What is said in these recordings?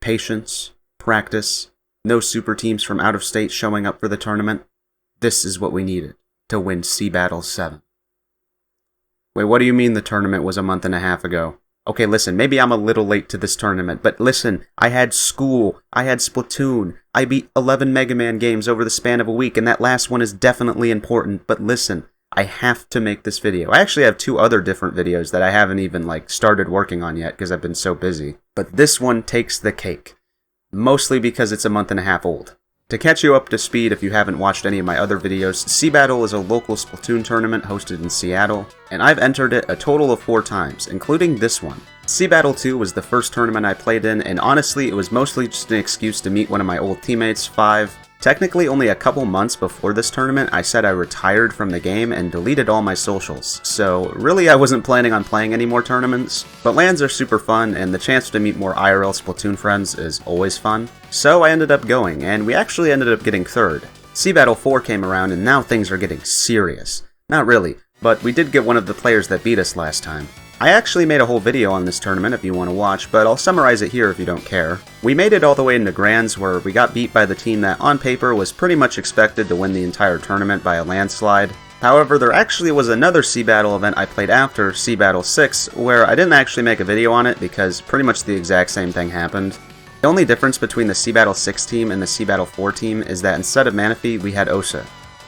patience, practice, no super teams from out of state showing up for the tournament. This is what we needed to win SeaBATTLE 7. Wait, what do you mean the tournament was a month and a half ago? Okay, listen, maybe I'm a little late to this tournament, but listen, I had school, I had Splatoon, I beat 11 Mega Man games over the span of a week, and that last one is definitely important, but listen, I have to make this video. I actually have 2 other different videos that I haven't even, started working on yet, because I've been so busy. But this one takes the cake. Mostly because it's a month and a half old. To catch you up to speed if you haven't watched any of my other videos, SeaBATTLE is a local Splatoon tournament hosted in Seattle, and I've entered it a total of 4 times, including this one. SeaBATTLE 2 was the first tournament I played in, and honestly it was mostly just an excuse to meet one of my old teammates, 5. Technically only a couple months before this tournament, I said I retired from the game and deleted all my socials, so really I wasn't planning on playing any more tournaments, but LANs are super fun and the chance to meet more IRL Splatoon friends is always fun. So I ended up going, and we actually ended up getting 3rd. SeaBATTLE 4 came around and now things are getting serious. Not really, but we did get one of the players that beat us last time. I actually made a whole video on this tournament if you want to watch, but I'll summarize it here if you don't care. We made it all the way into Grands where we got beat by the team that on paper was pretty much expected to win the entire tournament by a landslide. However, there actually was another SeaBATTLE event I played after, SeaBATTLE 6, where I didn't actually make a video on it because pretty much the exact same thing happened. The only difference between the SeaBATTLE 6 team and the SeaBATTLE 4 team is that instead of Manaphy, we had Osa.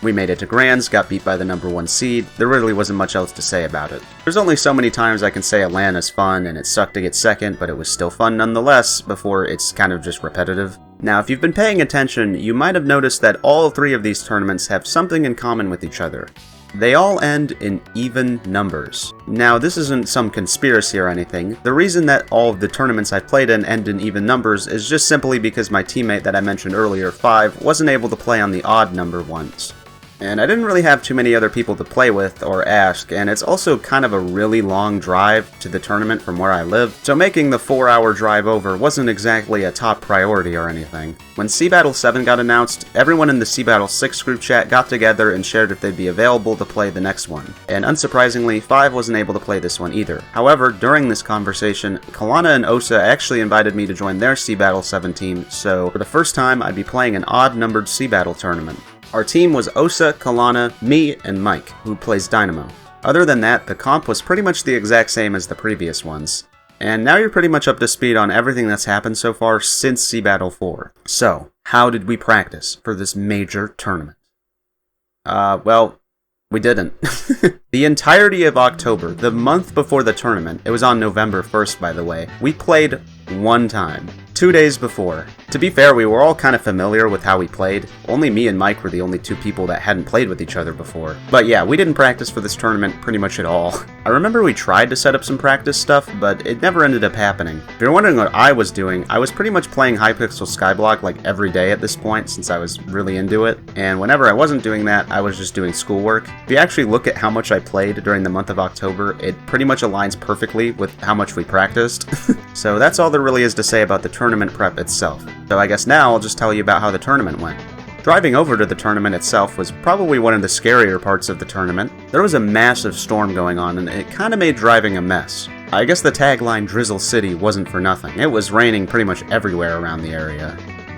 We made it to Grands, got beat by the number 1 seed, there really wasn't much else to say about it. There's only so many times I can say a LAN is fun and it sucked to get 2nd, but it was still fun nonetheless before it's kind of just repetitive. Now if you've been paying attention, you might have noticed that all 3 of these tournaments have something in common with each other. They all end in even numbers. Now this isn't some conspiracy or anything, the reason that all of the tournaments I've played in end in even numbers is just simply because my teammate that I mentioned earlier, 5, wasn't able to play on the odd number ones. And I didn't really have too many other people to play with or ask, and it's also kind of a really long drive to the tournament from where I live, so making the 4-hour drive over wasn't exactly a top priority or anything. When SeaBATTLE 7 got announced, everyone in the SeaBATTLE 6 group chat got together and shared if they'd be available to play the next one. And unsurprisingly, 5 wasn't able to play this one either. However, during this conversation, Kalana and Osa actually invited me to join their SeaBATTLE 7 team, so for the first time I'd be playing an odd-numbered SeaBATTLE tournament. Our team was Osa, Kalana, me, and Mike, who plays Dynamo. Other than that, the comp was pretty much the exact same as the previous ones. And now you're pretty much up to speed on everything that's happened so far since SeaBATTLE 4. So, how did we practice for this major tournament? Well, we didn't. The entirety of October, the month before the tournament, it was on November 1st by the way, we played 1 time. 2 days before. To be fair, we were all kind of familiar with how we played. Only me and Mike were the only 2 people that hadn't played with each other before. But yeah, we didn't practice for this tournament pretty much at all. I remember we tried to set up some practice stuff, but it never ended up happening. If you're wondering what I was doing, I was pretty much playing Hypixel Skyblock like every day at this point since I was really into it. And whenever I wasn't doing that, I was just doing schoolwork. If you actually look at how much I played during the month of October, it pretty much aligns perfectly with how much we practiced. So that's all there really is to say about the tournament prep itself. So I guess now I'll just tell you about how the tournament went. Driving over to the tournament itself was probably one of the scarier parts of the tournament. There was a massive storm going on and it kinda made driving a mess. I guess the tagline Drizzle City wasn't for nothing. It was raining pretty much everywhere around the area.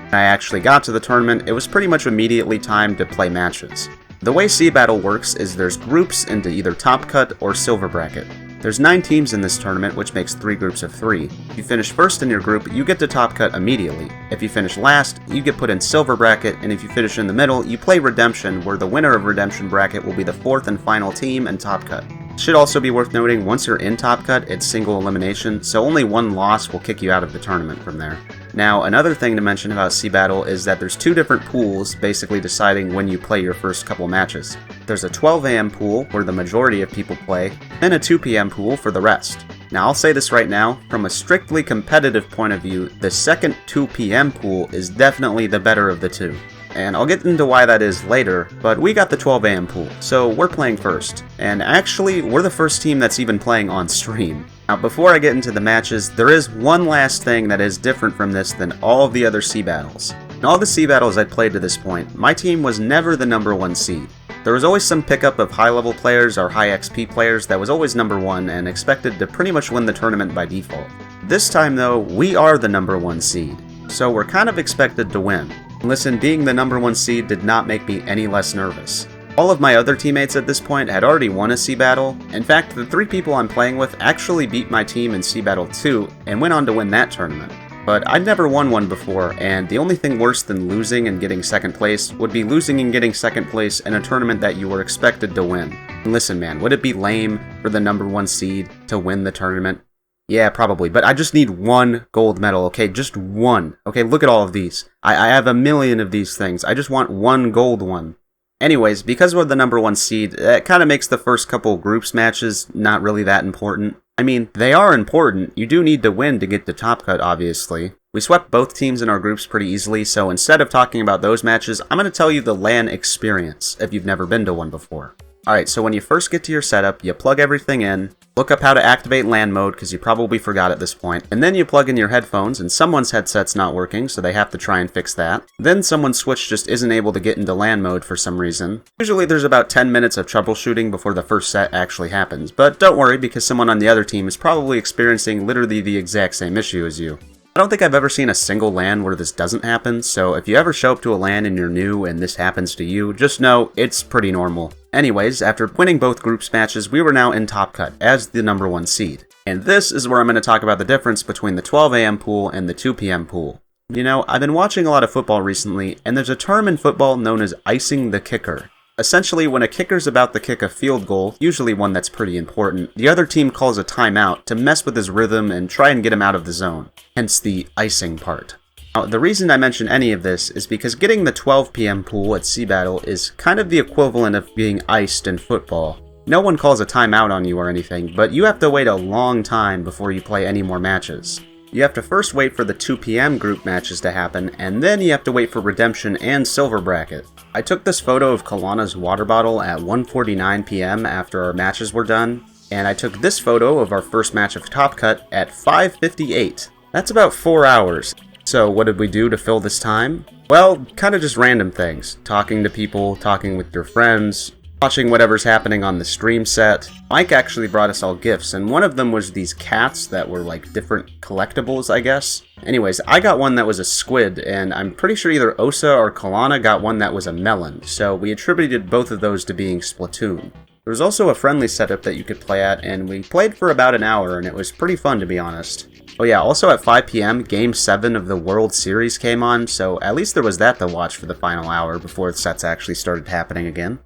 When I actually got to the tournament, it was pretty much immediately time to play matches. The way SeaBATTLE works is there's groups into either Top Cut or Silver Bracket. There's 9 teams in this tournament, which makes 3 groups of 3. If you finish first in your group, you get to Top Cut immediately. If you finish last, you get put in Silver Bracket, and if you finish in the middle, you play Redemption, where the winner of Redemption Bracket will be the 4th and final team in Top Cut. Should also be worth noting, once you're in Top Cut, it's single elimination, so only 1 loss will kick you out of the tournament from there. Now, another thing to mention about SeaBATTLE is that there's 2 different pools, basically deciding when you play your first couple matches. There's a 12 AM pool, where the majority of people play, and a 2 PM pool for the rest. Now, I'll say this right now, from a strictly competitive point of view, the second 2 PM pool is definitely the better of the 2. And I'll get into why that is later, but we got the 12 AM pool, so we're playing first. And actually, we're the first team that's even playing on stream. Now, before I get into the matches, there is one last thing that is different from this than all of the other SeaBATTLes. In all the SeaBATTLes I played to this point, my team was never the number 1 seed. There was always some pickup of high-level players or high XP players that was always number 1 and expected to pretty much win the tournament by default. This time though, we are the number 1 seed, so we're kind of expected to win. Listen, being the number 1 seed did not make me any less nervous. All of my other teammates at this point had already won a SeaBATTLE. In fact, the 3 people I'm playing with actually beat my team in SeaBATTLE 2 and went on to win that tournament. But I'd never won one before, and the only thing worse than losing and getting second place would be losing and getting second place in a tournament that you were expected to win. And listen man, would it be lame for the number 1 seed to win the tournament? Yeah, probably, but I just need 1 gold medal, okay? Just 1. Okay, look at all of these. I have a million of these things. I just want 1 gold one. Anyways, because we're the number 1 seed, that kind of makes the first couple groups matches not really that important. I mean, they are important. You do need to win to get to Top Cut, obviously. We swept both teams in our groups pretty easily, so instead of talking about those matches, I'm going to tell you the LAN experience, if you've never been to one before. Alright, so when you first get to your setup, you plug everything in, look up how to activate LAN mode, because you probably forgot at this point, and then you plug in your headphones, and someone's headset's not working, so they have to try and fix that. Then someone's switch just isn't able to get into LAN mode for some reason. Usually there's about 10 minutes of troubleshooting before the first set actually happens, but don't worry, because someone on the other team is probably experiencing literally the exact same issue as you. I don't think I've ever seen a single LAN where this doesn't happen, so if you ever show up to a LAN and you're new and this happens to you, just know it's pretty normal. Anyways, after winning both groups matches, we were now in Top Cut as the number 1 seed. And this is where I'm going to talk about the difference between the 12 AM pool and the 2 PM pool. You know, I've been watching a lot of football recently, and there's a term in football known as icing the kicker. Essentially, when a kicker's about to kick a field goal, usually one that's pretty important, the other team calls a timeout to mess with his rhythm and try and get him out of the zone. Hence the icing part. Now, the reason I mention any of this is because getting the 12 PM pool at SeaBATTLE is kind of the equivalent of being iced in football. No one calls a timeout on you or anything, but you have to wait a long time before you play any more matches. You have to first wait for the 2 PM group matches to happen, and then you have to wait for Redemption and Silver Bracket. I took this photo of Kalana's water bottle at 1:49 PM after our matches were done, and I took this photo of our first match of Top Cut at 5:58. That's about 4 hours. So what did we do to fill this time? Well, kind of just random things. Talking to people, talking with your friends, watching whatever's happening on the stream set. Mike actually brought us all gifts, and one of them was these cats that were like different collectibles, I guess. Anyways, I got one that was a squid, and I'm pretty sure either Osa or Kalana got one that was a melon, so we attributed both of those to being Splatoon. There was also a friendly setup that you could play at, and we played for about an hour, and it was pretty fun to be honest. Oh yeah, also at 5 PM, Game 7 of the World Series came on, so at least there was that to watch for the final hour before the sets actually started happening again.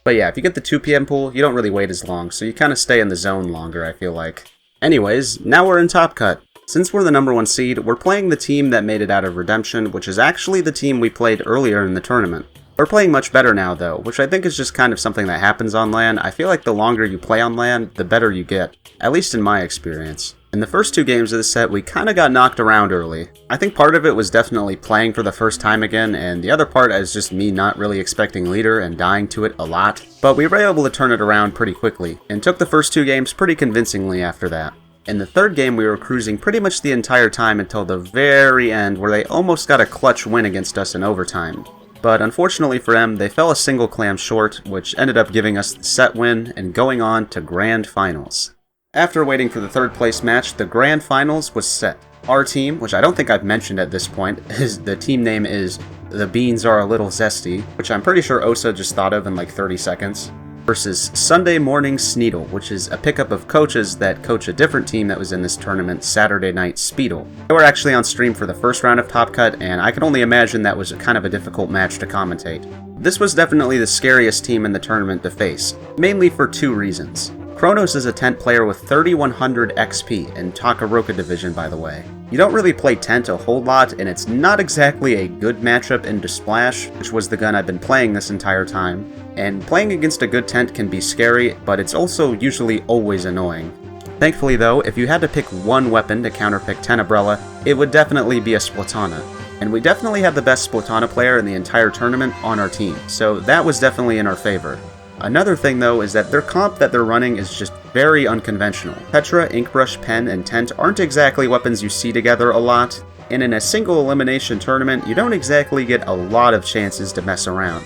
But yeah, if you get the 2 PM pool, you don't really wait as long, so you kind of stay in the zone longer, I feel like. Anyways, now we're in Top Cut. Since we're the number 1 seed, we're playing the team that made it out of Redemption, which is actually the team we played earlier in the tournament. We're playing much better now though, which I think is just kind of something that happens on LAN. I feel like the longer you play on LAN, the better you get, at least in my experience. In the first 2 games of the set, we kind of got knocked around early. I think part of it was definitely playing for the first time again, and the other part is just me not really expecting leader and dying to it a lot. But we were able to turn it around pretty quickly, and took the first 2 games pretty convincingly after that. In the third game, we were cruising pretty much the entire time until the very end, where they almost got a clutch win against us in overtime. But unfortunately for them, they fell a single clam short, which ended up giving us the set win and going on to Grand Finals. After waiting for the 3rd place match, the Grand Finals was set. Our team, which I don't think I've mentioned at this point, the team name is The Beans Are a Little Zesty, which I'm pretty sure Osa just thought of in like 30 seconds, versus Sunday Morning Sneedle, which is a pickup of coaches that coach a different team that was in this tournament, Saturday Night Speedle. They were actually on stream for the first round of Top Cut, and I can only imagine that was kind of a difficult match to commentate. This was definitely the scariest team in the tournament to face, mainly for 2 reasons. Kronos is a Tent player with 3100 XP in Takaroka division, by the way. You don't really play Tent a whole lot, and it's not exactly a good matchup into Splash, which was the gun I've been playing this entire time. And playing against a good Tent can be scary, but it's also usually always annoying. Thankfully though, if you had to pick one weapon to counterpick Tenebrella, it would definitely be a Splatana. And we definitely had the best Splatana player in the entire tournament on our team, so that was definitely in our favor. Another thing though is that their comp that they're running is just very unconventional. Petra, Inkbrush, Pen, and Tent aren't exactly weapons you see together a lot, and in a single elimination tournament, you don't exactly get a lot of chances to mess around.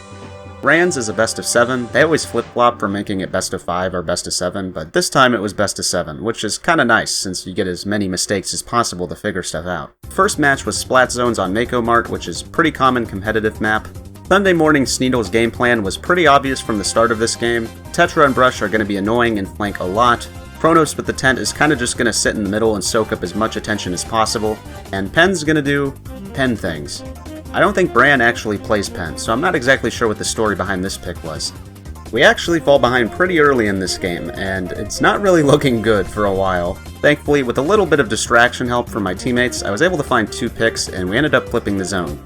Rand's is a best of 7. They always flip-flop from making it best of 5 or best of 7, but this time it was best of 7, which is kinda nice since you get as many mistakes as possible to figure stuff out. First match was Splat Zones on Mako Mart, which is pretty common competitive map. Sunday morning Sneedle's game plan was pretty obvious from the start of this game. Tetra and Brush are going to be annoying and flank a lot. Chronos with the tent is kind of just going to sit in the middle and soak up as much attention as possible. And Pen's going to do Pen things. I don't think Bran actually plays Pen, so I'm not exactly sure what the story behind this pick was. We actually fall behind pretty early in this game, and it's not really looking good for a while. Thankfully, with a little bit of distraction help from my teammates, I was able to find 2 picks, and we ended up flipping the zone.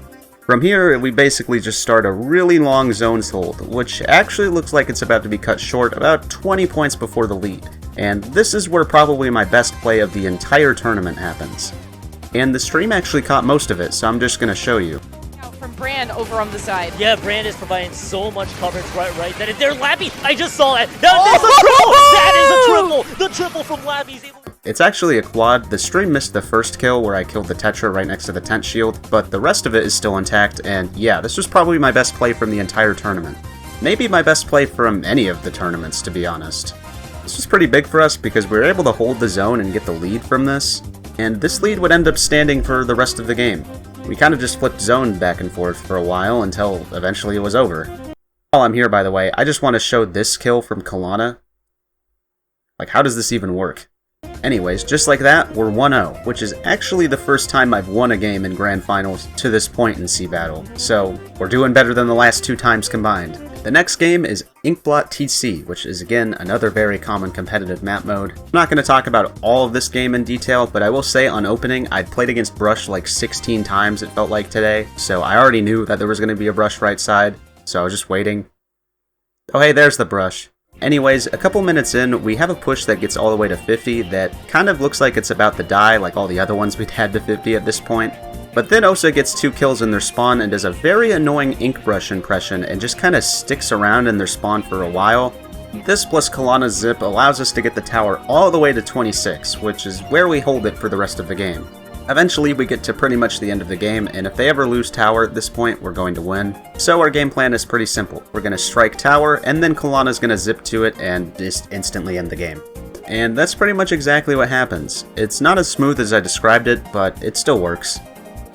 From here, we basically just start a really long zones hold, which actually looks like it's about to be cut short about 20 points before the lead. And this is where probably my best play of the entire tournament happens. And the stream actually caught most of it, so I'm just going to show you. From Bran over on the side. Yeah, Bran is providing so much coverage right. That they're Lappy. I just saw that. That's a triple. That is a triple. The triple from Lappy's able. It's actually a quad. The stream missed the first kill where I killed the Tetra right next to the tent shield, but the rest of it is still intact, and yeah, this was probably my best play from the entire tournament. Maybe my best play from any of the tournaments, to be honest. This was pretty big for us because we were able to hold the zone and get the lead from this, and this lead would end up standing for the rest of the game. We kind of just flipped zone back and forth for a while until eventually it was over. While I'm here, by the way, I just want to show this kill from Kalana. Like, how does this even work? Anyways, just like that, we're 1-0, which is actually the first time I've won a game in Grand Finals to this point in SeaBATTLE, so we're doing better than the last 2 times combined. The next game is Inkblot TC, which is again another very common competitive map mode. I'm not going to talk about all of this game in detail, but I will say on opening, I'd played against Brush like 16 times it felt like today, so I already knew that there was going to be a Brush right side, so I was just waiting. Oh hey, there's the Brush. Anyways, a couple minutes in, we have a push that gets all the way to 50 that kind of looks like it's about to die like all the other ones we'd had to 50 at this point. But then Osa gets 2 kills in their spawn and does a very annoying ink brush impression and just kind of sticks around in their spawn for a while. This plus Kalana's zip allows us to get the tower all the way to 26, which is where we hold it for the rest of the game. Eventually we get to pretty much the end of the game, and if they ever lose tower at this point, we're going to win. So our game plan is pretty simple. We're going to strike tower, and then Kalana's going to zip to it and just instantly end the game. And that's pretty much exactly what happens. It's not as smooth as I described it, but it still works.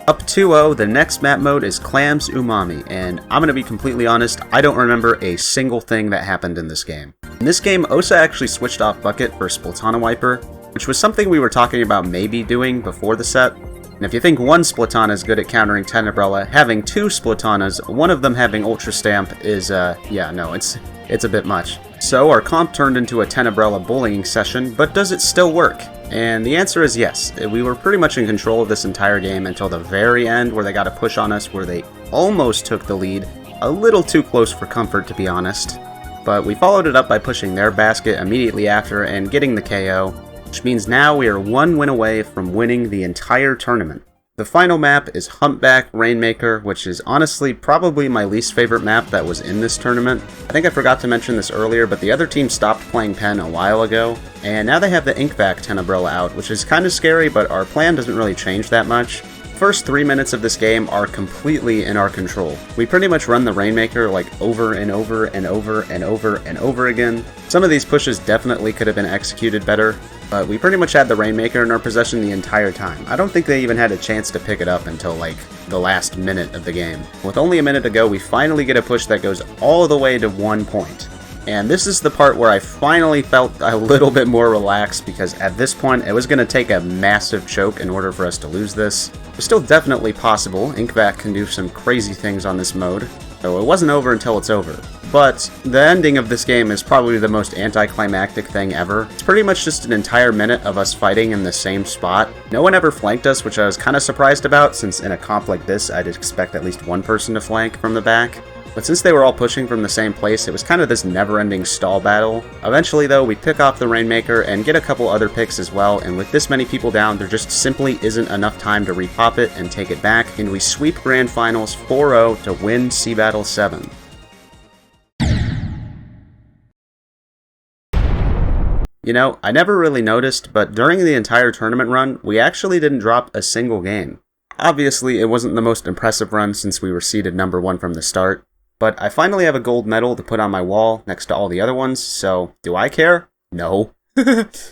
Up 2-0, the next map mode is Clams Umami, and I'm going to be completely honest, I don't remember a single thing that happened in this game. In this game, Osa actually switched off Bucket for Splatana Wiper, which was something we were talking about maybe doing before the set. And if you think one Splatana is good at countering Tenebrella, having 2 Splatanas, one of them having Ultra Stamp is, yeah, no, it's a bit much. So our comp turned into a Tenebrella bullying session, but does it still work? And the answer is yes. We were pretty much in control of this entire game until the very end where they got a push on us where they almost took the lead. A little too close for comfort, to be honest. But we followed it up by pushing their basket immediately after and getting the KO. Which means now we are 1 win away from winning the entire tournament. The final map is Humpback Rainmaker, which is honestly probably my least favorite map that was in this tournament. I think I forgot to mention this earlier, but the other team stopped playing Pen a while ago, and now they have the Inkback Tenebrella out, which is kind of scary, but our plan doesn't really change that much. First 3 minutes of this game are completely in our control. We pretty much run the Rainmaker like over and over and over and over and over again. Some of these pushes definitely could have been executed better, but we pretty much had the Rainmaker in our possession the entire time. I don't think they even had a chance to pick it up until like the last minute of the game. With only a minute to go, we finally get a push that goes all the way to 1 point. And this is the part where I finally felt a little bit more relaxed, because at this point it was going to take a massive choke in order for us to lose this. It's still definitely possible. Inkback can do some crazy things on this mode, so it wasn't over until it's over. But the ending of this game is probably the most anticlimactic thing ever. It's pretty much just an entire minute of us fighting in the same spot. No one ever flanked us, which I was kind of surprised about, since in a comp like this I'd expect at least one person to flank from the back. But since they were all pushing from the same place, it was kind of this never-ending stall battle. Eventually though, we pick off the Rainmaker and get a couple other picks as well, and with this many people down, there just simply isn't enough time to repop it and take it back, and we sweep Grand Finals 4-0 to win SeaBATTLE 7. You know, I never really noticed, but during the entire tournament run, we actually didn't drop a single game. Obviously, it wasn't the most impressive run since we were seeded number 1 from the start, But I finally have a gold medal to put on my wall next to all the other ones, so do I care? No.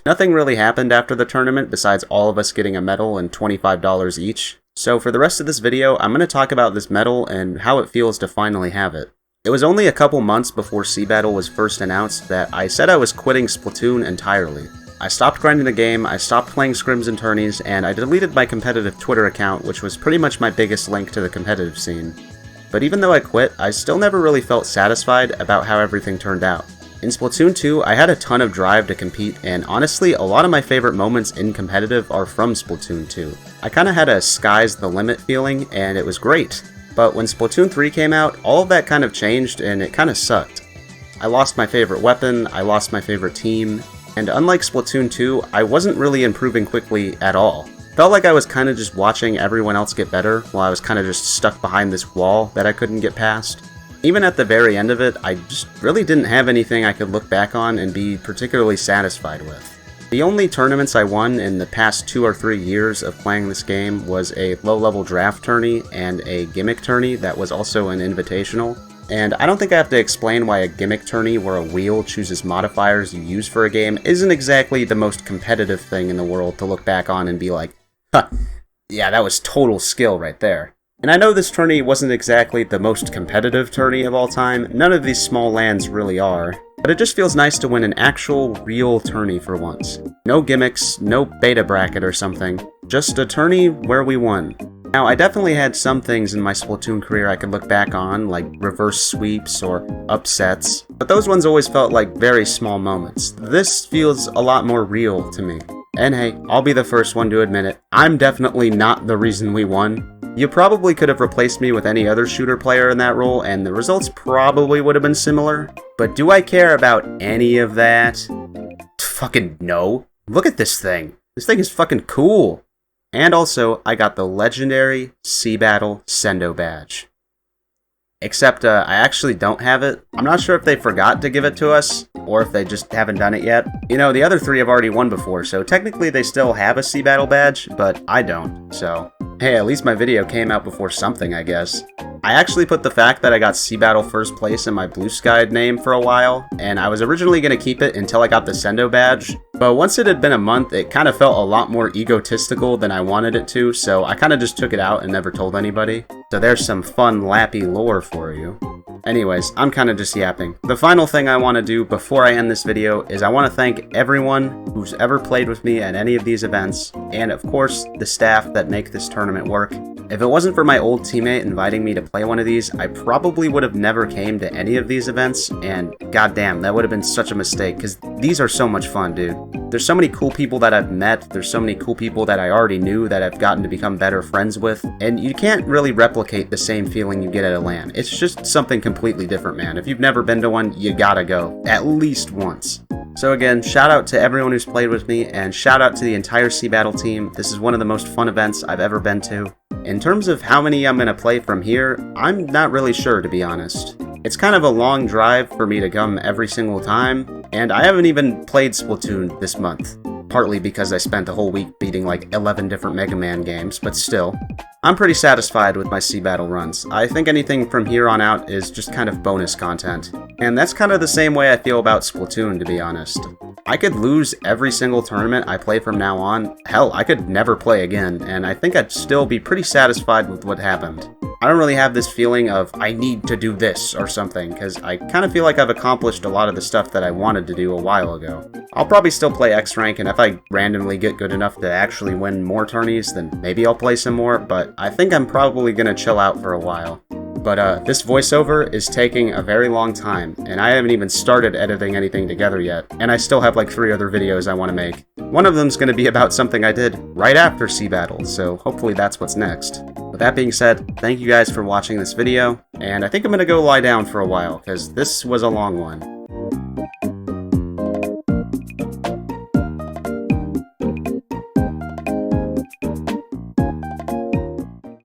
Nothing really happened after the tournament besides all of us getting a medal and $25 each. So for the rest of this video, I'm going to talk about this medal and how it feels to finally have it. It was only a couple months before SeaBATTLE was first announced that I said I was quitting Splatoon entirely. I stopped grinding the game, I stopped playing scrims and tourneys, and I deleted my competitive Twitter account, which was pretty much my biggest link to the competitive scene. But even though I quit, I still never really felt satisfied about how everything turned out. In Splatoon 2, I had a ton of drive to compete, and honestly, a lot of my favorite moments in competitive are from Splatoon 2. I kinda had a sky's the limit feeling, and it was great. But when Splatoon 3 came out, all of that kind of changed, and it kinda sucked. I lost my favorite weapon, I lost my favorite team, and unlike Splatoon 2, I wasn't really improving quickly at all. Felt like I was kinda just watching everyone else get better, while I was kinda just stuck behind this wall that I couldn't get past. Even at the very end of it, I just really didn't have anything I could look back on and be particularly satisfied with. The only tournaments I won in the past 2 or 3 years of playing this game was a low-level draft tourney and a gimmick tourney that was also an invitational. And I don't think I have to explain why a gimmick tourney where a wheel chooses modifiers you use for a game isn't exactly the most competitive thing in the world to look back on and be like, huh, yeah, that was total skill right there. And I know this tourney wasn't exactly the most competitive tourney of all time, none of these small LANs really are, but it just feels nice to win an actual, real tourney for once. No gimmicks, no beta bracket or something, just a tourney where we won. Now, I definitely had some things in my Splatoon career I could look back on, like reverse sweeps or upsets, but those ones always felt like very small moments. This feels a lot more real to me. And hey, I'll be the first one to admit it, I'm definitely not the reason we won. You probably could have replaced me with any other shooter player in that role, and the results probably would have been similar. But do I care about any of that? Fucking no. Look at this thing. This thing is fucking cool. And also, I got the legendary SeaBATTLE Sendo badge. Except, I actually don't have it. I'm not sure if they forgot to give it to us, or if they just haven't done it yet. You know, the other 3 have already won before, so technically they still have a SeaBATTLE badge, but I don't, so... Hey, at least my video came out before something, I guess. I actually put the fact that I got SeaBATTLE first place in my Blue Sky name for a while, and I was originally going to keep it until I got the Sendo badge, but once it had been a month, it kind of felt a lot more egotistical than I wanted it to, so I kind of just took it out and never told anybody. So there's some fun lappy lore for you. Anyways, I'm kind of just yapping. The final thing I want to do before I end this video is I want to thank everyone who's ever played with me at any of these events, and of course, the staff that make this tournament work. If it wasn't for my old teammate inviting me to play one of these, I probably would have never came to any of these events, and goddamn, that would have been such a mistake, because these are so much fun, dude. There's so many cool people that I've met, there's so many cool people that I already knew that I've gotten to become better friends with, and you can't really replicate the same feeling you get at a LAN. It's just something completely different, man. If you've never been to one, you gotta go. At least once. So again, shout out to everyone who's played with me, and shout out to the entire SeaBATTLE team. This is one of the most fun events I've ever been to. In terms of how many I'm gonna play from here, I'm not really sure, to be honest. It's kind of a long drive for me to come every single time, and I haven't even played Splatoon this month. Partly because I spent a whole week beating like 11 different Mega Man games, but still. I'm pretty satisfied with my SeaBATTLE runs. I think anything from here on out is just kind of bonus content. And that's kind of the same way I feel about Splatoon, to be honest. I could lose every single tournament I play from now on. Hell, I could never play again, and I think I'd still be pretty satisfied with what happened. I don't really have this feeling of, I need to do this or something, because I kind of feel like I've accomplished a lot of the stuff that I wanted to do a while ago. I'll probably still play X-Rank, and if I randomly get good enough to actually win more tourneys, then maybe I'll play some more, but I think I'm probably gonna chill out for a while. But this voiceover is taking a very long time, and I haven't even started editing anything together yet, and I still have like 3 other videos I want to make. One of them's gonna be about something I did right after SeaBATTLE, so hopefully that's what's next. With that being said, thank you guys for watching this video, and I think I'm gonna go lie down for a while, because this was a long one.